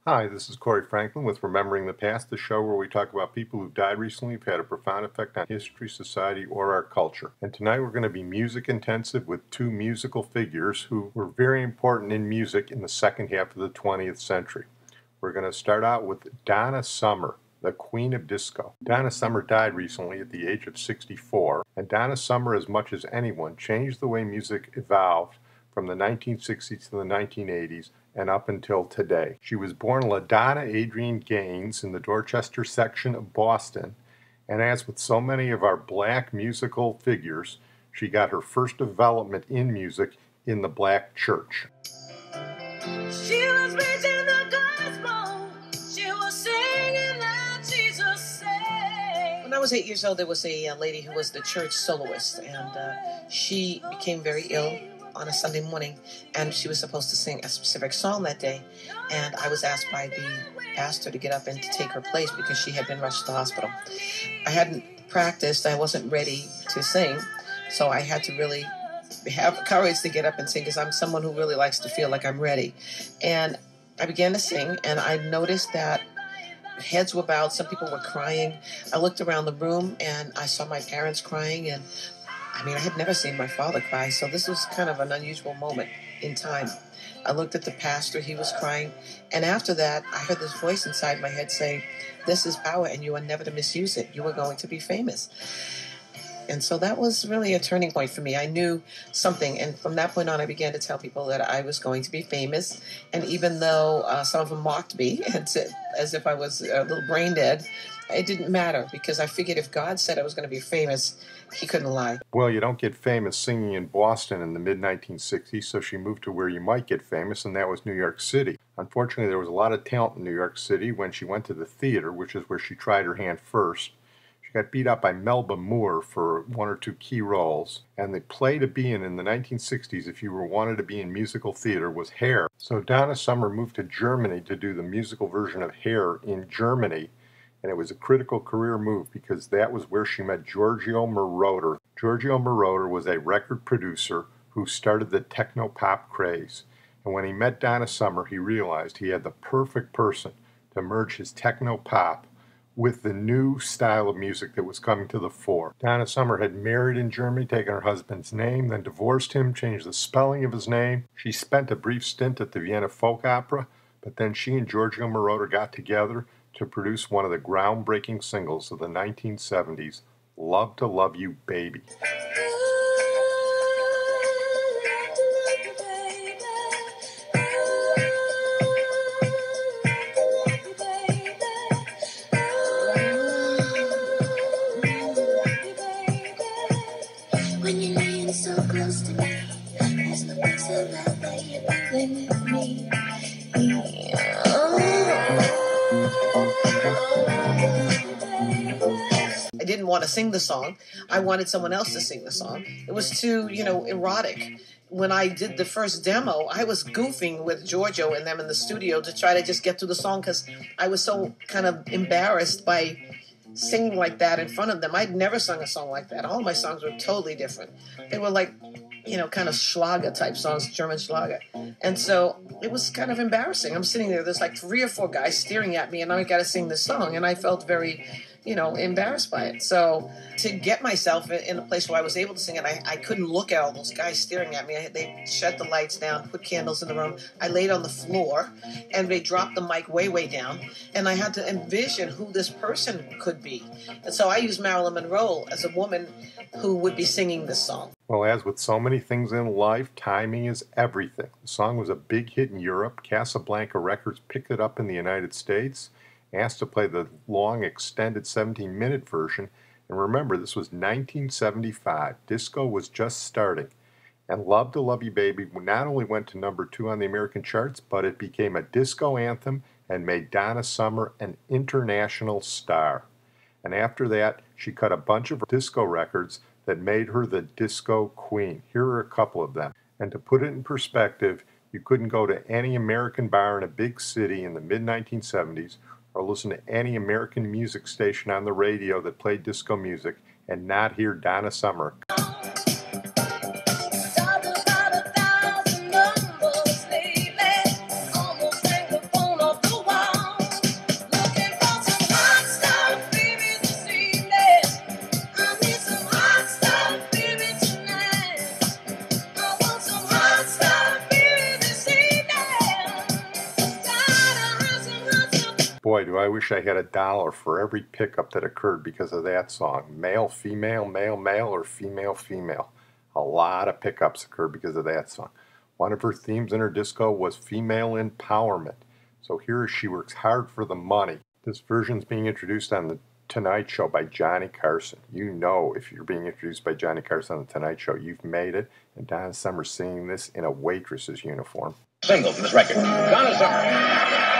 Hi, this is Corey Franklin with Remembering the Past, the show where we talk about people who've died recently, who've had a profound effect on history, society, or our culture. And tonight we're going to be music intensive with two musical figures who were very important in music in the second half of the 20th century. We're going to start out with Donna Summer, the Queen of Disco. Donna Summer died recently at the age of 64, and Donna Summer, as much as anyone, changed the way music evolved from the 1960s to the 1980s and up until today. She was born LaDonna Adrienne Gaines in the Dorchester section of Boston, and as with so many of our black musical figures, she got her first development in music in the black church. She was preaching the gospel. She was singing that Jesus saved. When I was 8 years old, there was a lady who was the church soloist, and she became very ill on a Sunday morning, and she was supposed to sing a specific song that day, and I was asked by the pastor to get up and to take her place because she had been rushed to the hospital. I hadn't practiced, I wasn't ready to sing, so I had to really have courage to get up and sing because I'm someone who really likes to feel like I'm ready. And I began to sing, and I noticed that heads were bowed, some people were crying. I looked around the room and I saw my parents crying, and I had never seen my father cry, so this was kind of an unusual moment in time. I looked at the pastor, he was crying, and after that, I heard this voice inside my head say, "This is power, and you are never to misuse it. You are going to be famous." And so that was really a turning point for me. I knew something, and from that point on, I began to tell people that I was going to be famous, and even though some of them mocked me and said, as if I was a little brain dead, it didn't matter, because I figured if God said I was going to be famous, he couldn't lie. Well, you don't get famous singing in Boston in the mid-1960s, so she moved to where you might get famous, and that was New York City. Unfortunately, there was a lot of talent in New York City when she went to the theater, which is where she tried her hand first. She got beat up by Melba Moore for one or two key roles, and the play to be in the 1960s, if you were wanted to be in musical theater, was Hair. So Donna Summer moved to Germany to do the musical version of Hair in Germany, and it was a critical career move because that was where she met Giorgio Moroder. Giorgio Moroder was a record producer who started the techno pop craze, and when he met Donna Summer, he realized he had the perfect person to merge his techno pop with the new style of music that was coming to the fore. Donna Summer had married in Germany, taken her husband's name, then divorced him, changed the spelling of his name. She spent a brief stint at the Vienna Folk Opera, but then she and Giorgio Moroder got together to produce one of the groundbreaking singles of the 1970s, Love to Love You, Baby. When you're laying so close to me, there's no place I'd rather you than with me. I didn't want to sing the song. I wanted someone else to sing the song. It was too, erotic. When I did the first demo, I was goofing with Giorgio and them in the studio to try to just get through the song because I was so kind of embarrassed by singing like that in front of them. I'd never sung a song like that. All my songs were totally different. They were like, kind of Schlager type songs, German Schlager. And so it was kind of embarrassing. I'm sitting there, there's like 3 or 4 guys staring at me, and I got to sing this song. And I felt very, embarrassed by it. So to get myself in a place where I was able to sing it, I couldn't look at all those guys staring at me. They shut the lights down, put candles in the room. I laid on the floor, and they dropped the mic way, way down. And I had to envision who this person could be. And so I used Marilyn Monroe as a woman who would be singing this song. Well, as with so many things in life, timing is everything. The song was a big hit in Europe. Casablanca Records picked it up in the United States, asked to play the long, extended 17-minute version. And remember, this was 1975. Disco was just starting. And Love to Love You Baby not only went to number 2 on the American charts, but it became a disco anthem and made Donna Summer an international star. And after that, she cut a bunch of disco records that made her the disco queen. Here are a couple of them. And to put it in perspective, you couldn't go to any American bar in a big city in the mid-1970s or listen to any American music station on the radio that played disco music and not hear Donna Summer. Boy, do I wish I had $1 for every pickup that occurred because of that song. Male, female, male, male, or female, female. A lot of pickups occurred because of that song. One of her themes in her disco was female empowerment. So here she works hard for the money. This version's being introduced on The Tonight Show by Johnny Carson. You know if you're being introduced by Johnny Carson on The Tonight Show, you've made it. And Donna Summer singing this in a waitress's uniform. Single from this record, Donna Summer.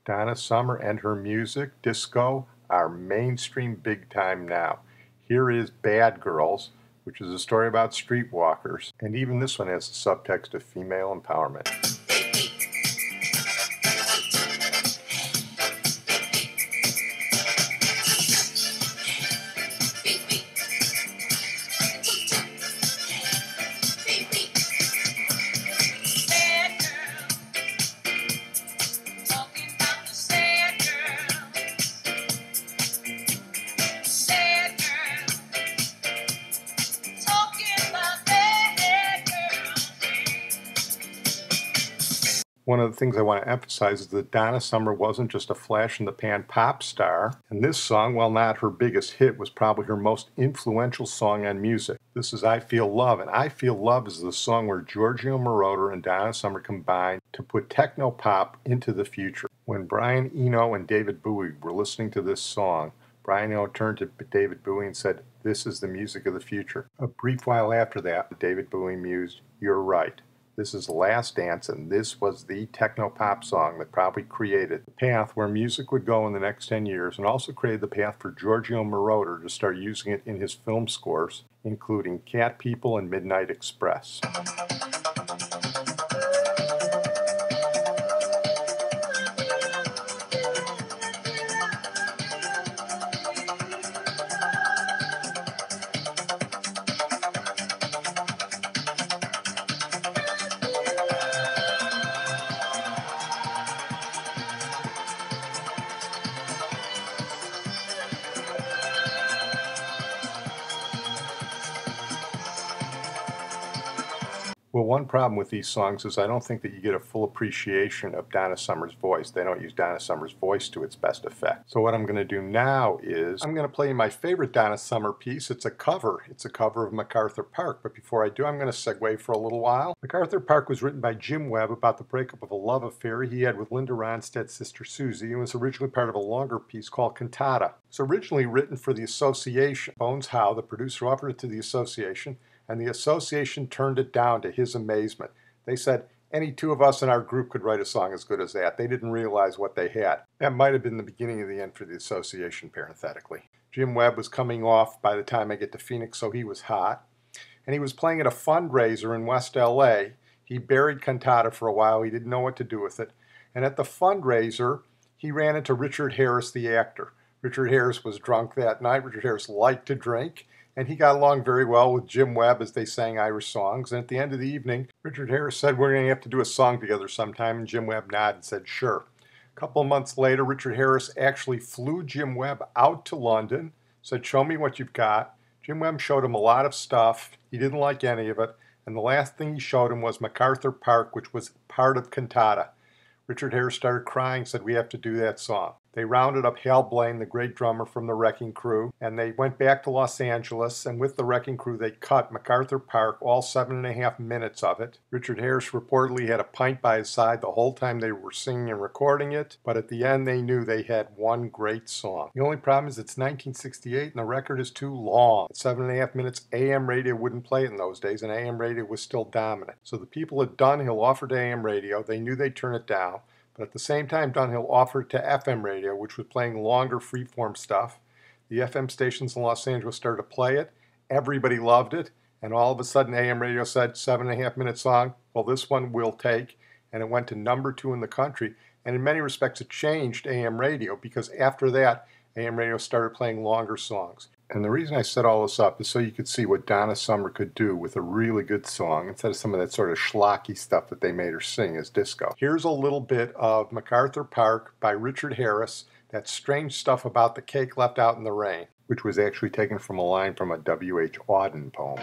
Donna Summer and her music, disco, are mainstream big time now. Here is Bad Girls, which is a story about streetwalkers, and even this one has a subtext of female empowerment. One of the things I want to emphasize is that Donna Summer wasn't just a flash-in-the-pan pop star, and this song, while not her biggest hit, was probably her most influential song on music. This is I Feel Love, and I Feel Love is the song where Giorgio Moroder and Donna Summer combined to put techno pop into the future. When Brian Eno and David Bowie were listening to this song, Brian Eno turned to David Bowie and said, "This is the music of the future." A brief while after that, David Bowie mused, "You're right. This is The Last Dance," and this was the techno-pop song that probably created the path where music would go in the next 10 years and also created the path for Giorgio Moroder to start using it in his film scores, including Cat People and Midnight Express. Well, one problem with these songs is I don't think that you get a full appreciation of Donna Summer's voice. They don't use Donna Summer's voice to its best effect. So what I'm going to do now is I'm going to play my favorite Donna Summer piece. It's a cover. It's a cover of MacArthur Park. But before I do, I'm going to segue for a little while. MacArthur Park was written by Jim Webb about the breakup of a love affair he had with Linda Ronstadt's sister Susie, and was originally part of a longer piece called Cantata. It was originally written for the Association. Bones Howe, the producer, offered it to the Association, and the Association turned it down to his amazement. They said, any two of us in our group could write a song as good as that. They didn't realize what they had. That might have been the beginning of the end for the Association, parenthetically. Jim Webb was coming off by the time I get to Phoenix, so he was hot. And he was playing at a fundraiser in West LA. He buried Cantata for a while. He didn't know what to do with it. And at the fundraiser, he ran into Richard Harris, the actor. Richard Harris was drunk that night. Richard Harris liked to drink. And he got along very well with Jim Webb as they sang Irish songs. And at the end of the evening, Richard Harris said, "We're going to have to do a song together sometime." And Jim Webb nodded and said, "Sure." A couple of months later, Richard Harris actually flew Jim Webb out to London, said, "Show me what you've got." Jim Webb showed him a lot of stuff. He didn't like any of it. And the last thing he showed him was MacArthur Park, which was part of Cantata. Richard Harris started crying, said, "We have to do that song." They rounded up Hal Blaine, the great drummer from the Wrecking Crew, and they went back to Los Angeles, and with the Wrecking Crew they cut MacArthur Park, all 7.5 minutes of it. Richard Harris reportedly had a pint by his side the whole time they were singing and recording it, but at the end they knew they had one great song. The only problem is it's 1968 and the record is too long. At 7.5 minutes, AM radio wouldn't play it in those days, and AM radio was still dominant. So the people at Dunhill offered AM radio. They knew they'd turn it down. But at the same time, Dunhill offered to FM radio, which was playing longer freeform stuff. The FM stations in Los Angeles started to play it. Everybody loved it. And all of a sudden AM radio said 7.5-minute song, well, this one will take, and it went to #2 in the country. And in many respects it changed AM radio, because after that AM radio started playing longer songs. And the reason I set all this up is so you could see what Donna Summer could do with a really good song instead of some of that sort of schlocky stuff that they made her sing as disco. Here's a little bit of MacArthur Park by Richard Harris, that strange stuff about the cake left out in the rain, which was actually taken from a line from a W.H. Auden poem.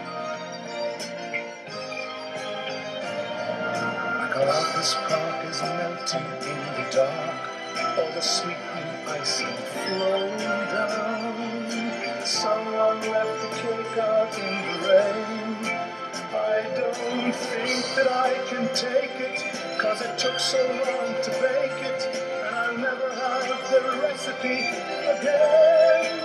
MacArthur's Park is melting in the dark, all the sweet green icing flowing down. Someone left the cake out in the rain. I don't think that I can take it, 'cause it took so long to bake it, and I'll never have the recipe again.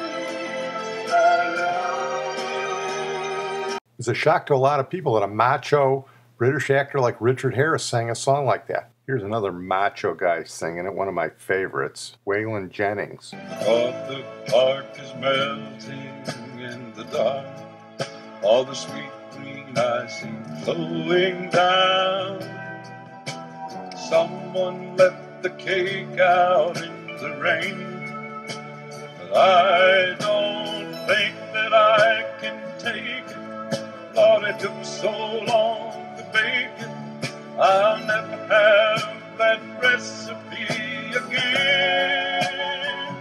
It's a shock to a lot of people that a macho British actor like Richard Harris sang a song like that. Here's another macho guy singing it, one of my favorites, Waylon Jennings. MacArthur Park is melting in the dark, all the sweet green icing flowing down. Someone left the cake out in the rain, but I don't think that I can take it. Thought it took so long to bake it, I'll never have that recipe again.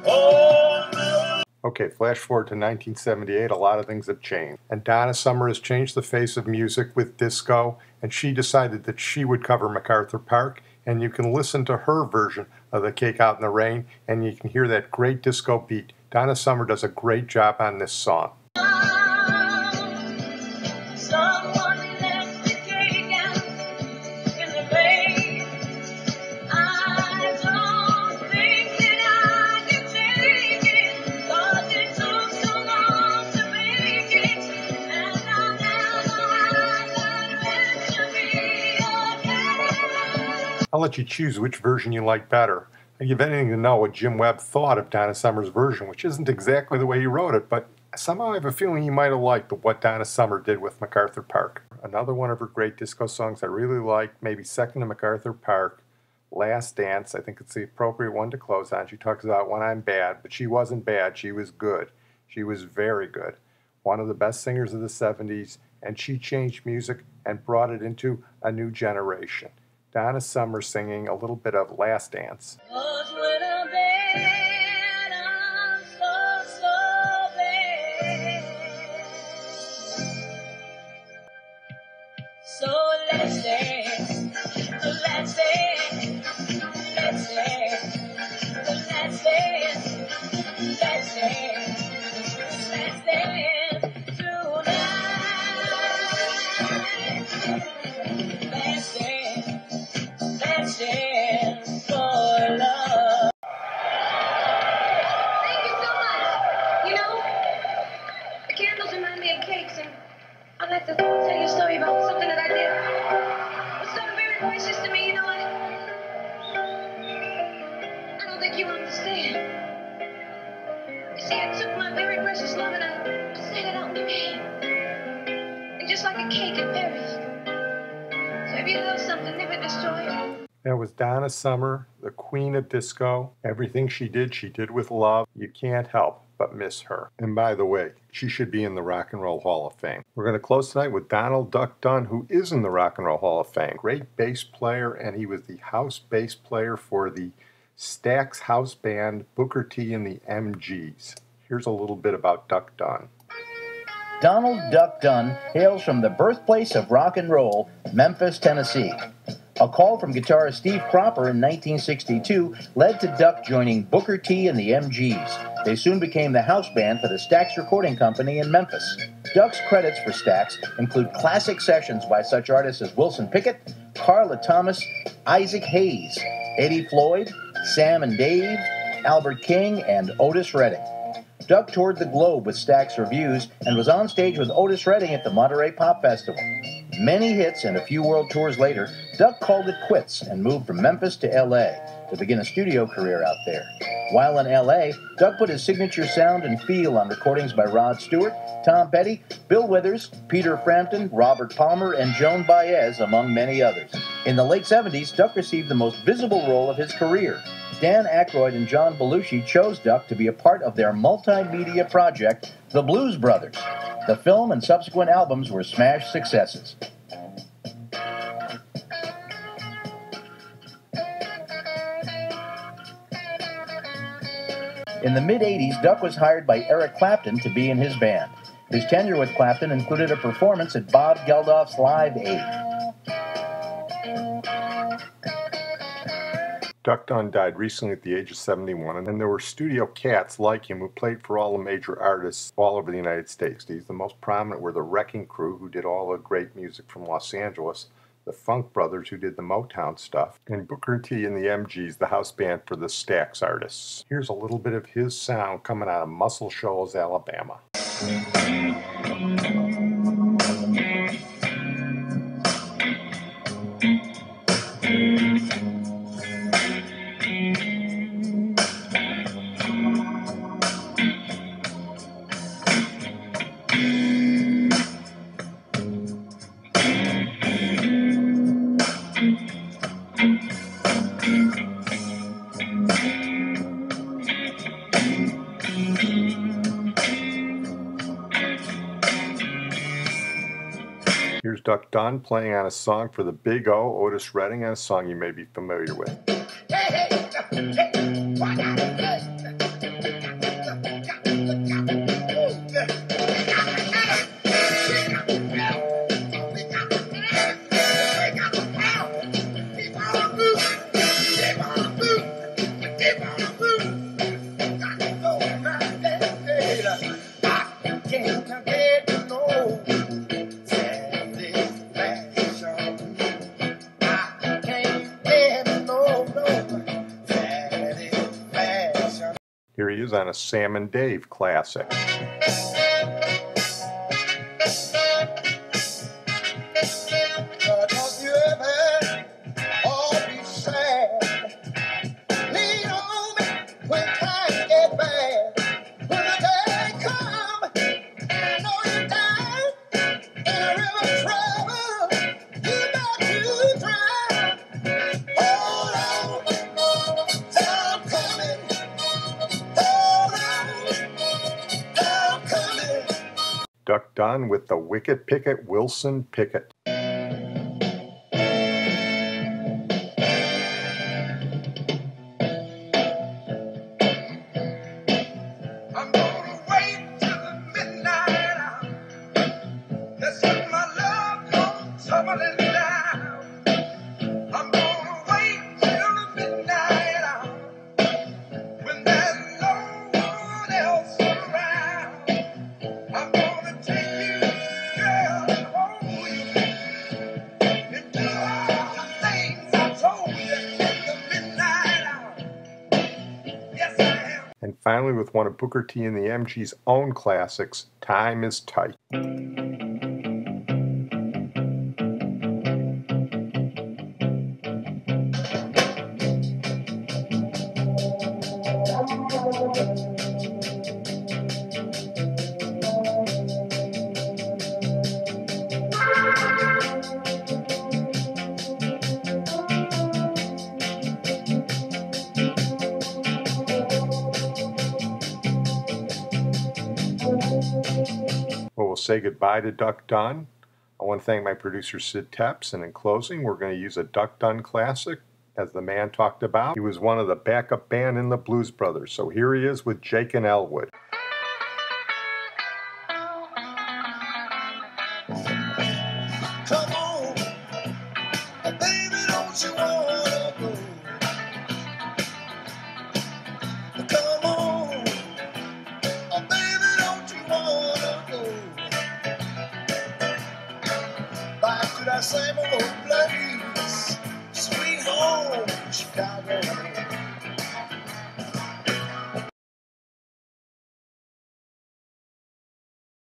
Oh no. Okay, flash forward to 1978, a lot of things have changed. And Donna Summer has changed the face of music with disco, and she decided that she would cover MacArthur Park, and you can listen to her version of The Cake Out in the Rain, and you can hear that great disco beat. Donna Summer does a great job on this song. I'll let you choose which version you like better. I give anything to know what Jim Webb thought of Donna Summer's version, which isn't exactly the way he wrote it, but somehow I have a feeling he might have liked what Donna Summer did with MacArthur Park. Another one of her great disco songs I really like, maybe second to MacArthur Park, Last Dance. I think it's the appropriate one to close on. She talks about when I'm bad, but she wasn't bad. She was good. She was very good. One of the best singers of the 70s, and she changed music and brought it into a new generation. Donna Summer singing a little bit of Last Dance. So let's dance, let's dance, let's dance, let's dance, let's dance, let's dance tonight. Let's dance for love. Thank you so much. You know, the candles remind me of cakes, and I'd like to tell you a story about something that I did. It was something very precious to me, you know. I don't think you understand. You see, I took my very precious love and I set it out in the rain. And just like a cake, it perished. So if you love something, never destroy it. That was Donna Summer, the queen of disco. Everything she did with love. You can't help but miss her. And by the way, she should be in the Rock and Roll Hall of Fame. We're going to close tonight with Donald Duck Dunn, who is in the Rock and Roll Hall of Fame. Great bass player, and he was the house bass player for the Stax house band, Booker T and the MGs. Here's a little bit about Duck Dunn. Donald Duck Dunn hails from the birthplace of rock and roll, Memphis, Tennessee. A call from guitarist Steve Cropper in 1962 led to Duck joining Booker T and the MGs. They soon became the house band for the Stax Recording Company in Memphis. Duck's credits for Stax include classic sessions by such artists as Wilson Pickett, Carla Thomas, Isaac Hayes, Eddie Floyd, Sam and Dave, Albert King, and Otis Redding. Duck toured the globe with Stax Reviews and was on stage with Otis Redding at the Monterey Pop Festival. Many hits and a few world tours later, Duck called it quits and moved from Memphis to L.A. to begin a studio career out there. While in L.A., Duck put his signature sound and feel on recordings by Rod Stewart, Tom Petty, Bill Withers, Peter Frampton, Robert Palmer, and Joan Baez, among many others. In the late 70s, Duck received the most visible role of his career. Dan Aykroyd and John Belushi chose Duck to be a part of their multimedia project, The Blues Brothers. The film and subsequent albums were smash successes. In the mid-'80s, Duck was hired by Eric Clapton to be in his band. His tenure with Clapton included a performance at Bob Geldof's Live Aid. Duck Dunn died recently at the age of 71, and there were studio cats like him who played for all the major artists all over the United States. These, the most prominent, were the Wrecking Crew, who did all the great music from Los Angeles, the Funk Brothers, who did the Motown stuff, and Booker T and the MGs, the house band for the Stax artists. Here's a little bit of his sound coming out of Muscle Shoals, Alabama. Here's Duck Dunn playing on a song for the Big O, Otis Redding, and a song you may be familiar with. Here he is on a Sam and Dave classic. Duck Dunn with the Wicked Pickett, Wilson Pickett. And finally, with one of Booker T and the MG's own classics, Time is Tight. Well, we'll say goodbye to Duck Dunn. I want to thank my producer Sid Tepps, and in closing, we're going to use a Duck Dunn classic, as the man talked about. He was one of the backup band in the Blues Brothers, so here he is with Jake and Elwood. Come on, baby, don't you wanna go? Come on, baby, don't you wanna go back to that same old place, sweet home, Chicago?